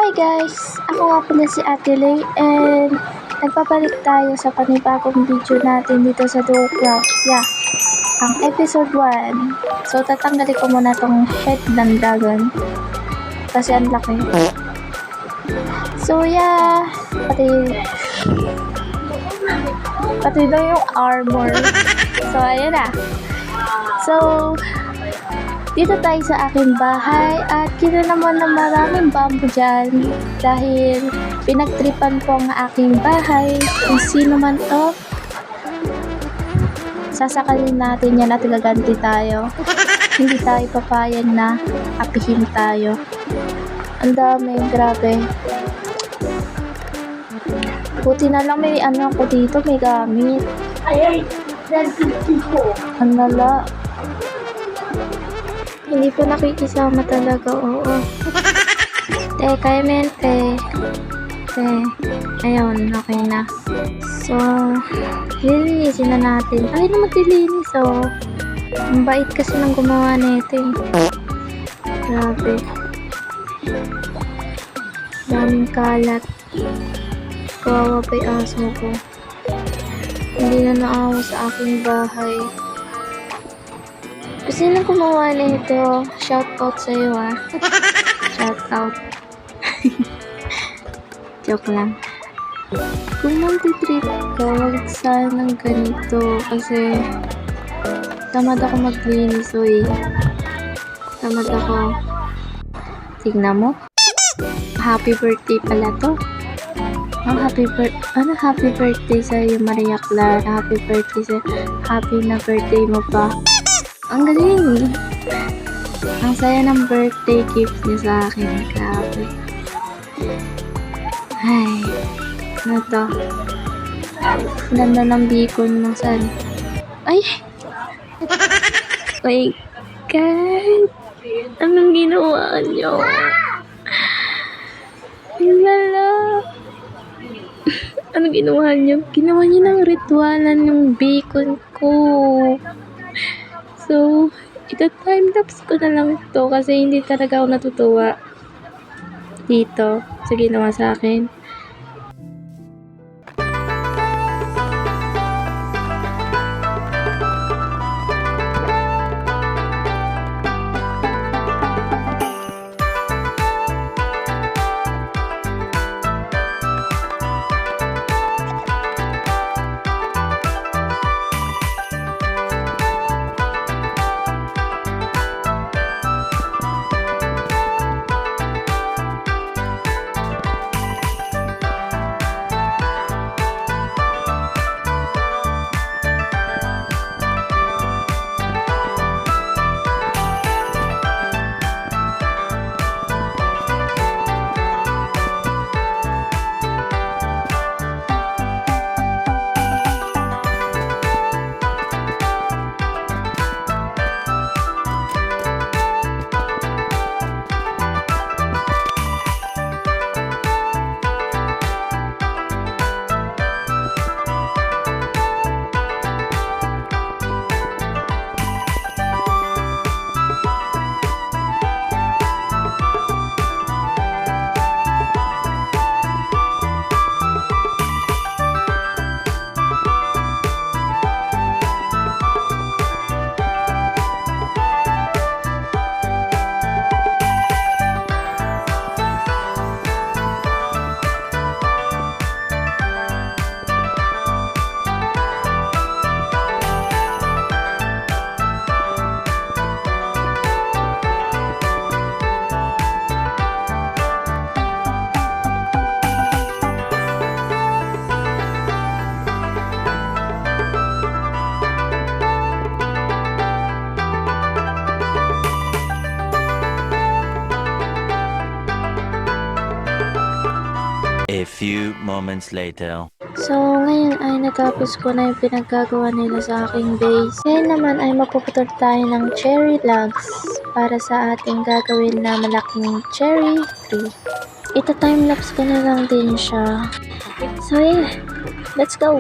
Hi guys! Ako nga pala si Ate Lay and nagpapalik tayo sa panibagong video natin dito sa Duocraft. Yeah, ang episode 1. So tatanggalin ko muna tong head ng dragon kasi ang laki. So yeah, pati daw yung armor. So ayan na. So dito tayo sa aking bahay at kita naman na maraming bamboo dyan dahil pinagtripan ko ang aking bahay. Kung sino man to, sasakalin natin yan at gaganti tayo. Hindi tayo papayag na apihin tayo. Ang dami, grabe. Buti na lang may ano ako dito, may gamit. Ang lala. Hindi po nakikisama talaga, oo. Kaya mente. Ayun, okay na. So, lilinisin na natin. Ay, na maglilinis, oh. Ang bait kasi ng gumawa nito, eh. Grabe. Daming kalat. Kawawa pa yung aso ko. Hindi na naawa sa aking bahay. Kasi nang gumawa nito, shoutout sa'yo ah. Shoutout. Joke lang. Kung mag-trip ka, wag sanang ganito. Kasi tamad ako maglinis, oy. Tamad ako. Tignan mo. Happy birthday pala to. Happy birthday sa'yo, Maria Clara. Happy birthday sa'yo. Happy na birthday mo pa. Ang galing! Ang saya ng birthday gift niya sa akin. Grabe. Ay, ano to? Ganda ng beacon ng sun. Ay! My God! Anong ginawa niyo? Lala! Anong ginawa niyo? Ginawa niyo ng ritualan yung beacon ko. So, ita-timelapse ko na lang to kasi hindi talaga ako natutuwa dito sa ginawa sa akin. A few moments later. So, ngayon ay natapos ko na yung pinaggagawa nila sa aking base. Ngayon naman ay magpuputol tayo ng cherry logs para sa ating gagawin na malaking cherry tree. Ita-timelapse ko na lang din siya. So, yeah. Let's go!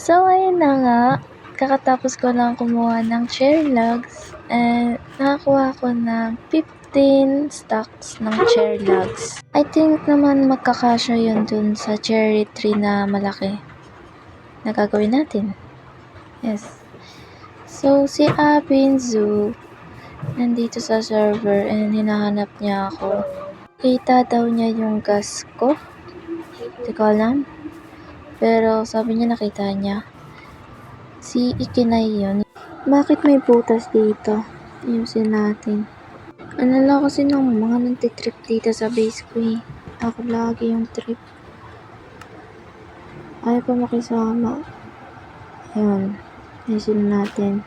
So, ayun na nga. Kakatapos ko lang kumuha ng cherry logs and nakakuha ko ng 15 stocks ng cherry logs. I think naman magkakasya yun dun sa cherry tree na malaki na gagawin natin. Yes. So, si Abinzu nandito sa server and hinahanap niya ako. Kita daw niya yung gas ko. Hindi ko alam. Pero sabi niya nakita niya. Si Ikinay yun. Bakit may butas dito? Ayusin natin. Ano lang kasi ng mga nagtitrip dito sa base ko eh. Ako lagi yung trip. Ayaw pa makisama. Ayun. Ayusin natin.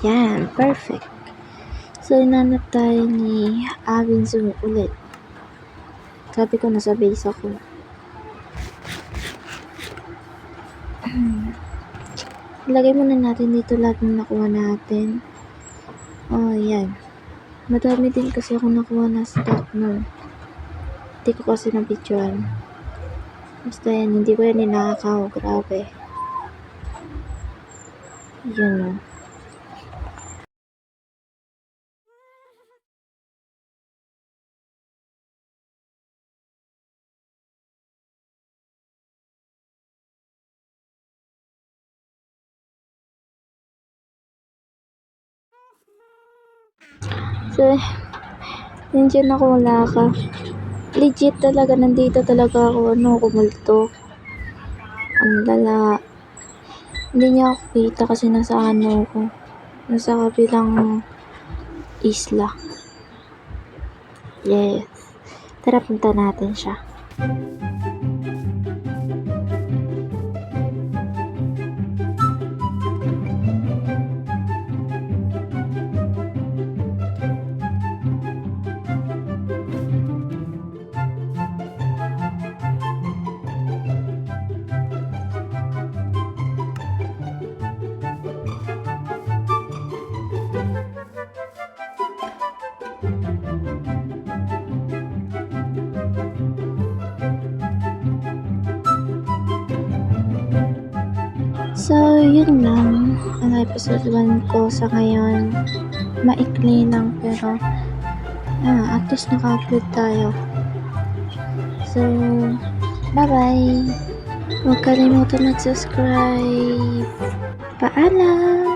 Yan, perfect. So, inanap tayo ni Abinzu ulit. Sabi ko, nasa base ako. Ilagay muna natin dito lahat ng nakuha natin. Oh, yan. Madami din kasi ako nakuha na stock nun. Hindi ko kasi nabidyoan. Basta yan, hindi ko yan ninakaw. Grabe. Yun o. So, nandiyan ako, wala ka. Legit talaga, nandito talaga ako, kumulto. Ang lala. Hindi niya ako kita kasi nasa ko. Nasa kabilang isla. Yes. Tara, punta natin siya. So, yun lang ang episode 1 ko sa ngayon. Maikli lang pero at least naka-upload tayo. So, bye-bye! Huwag kalimutan mag-subscribe. Paalam!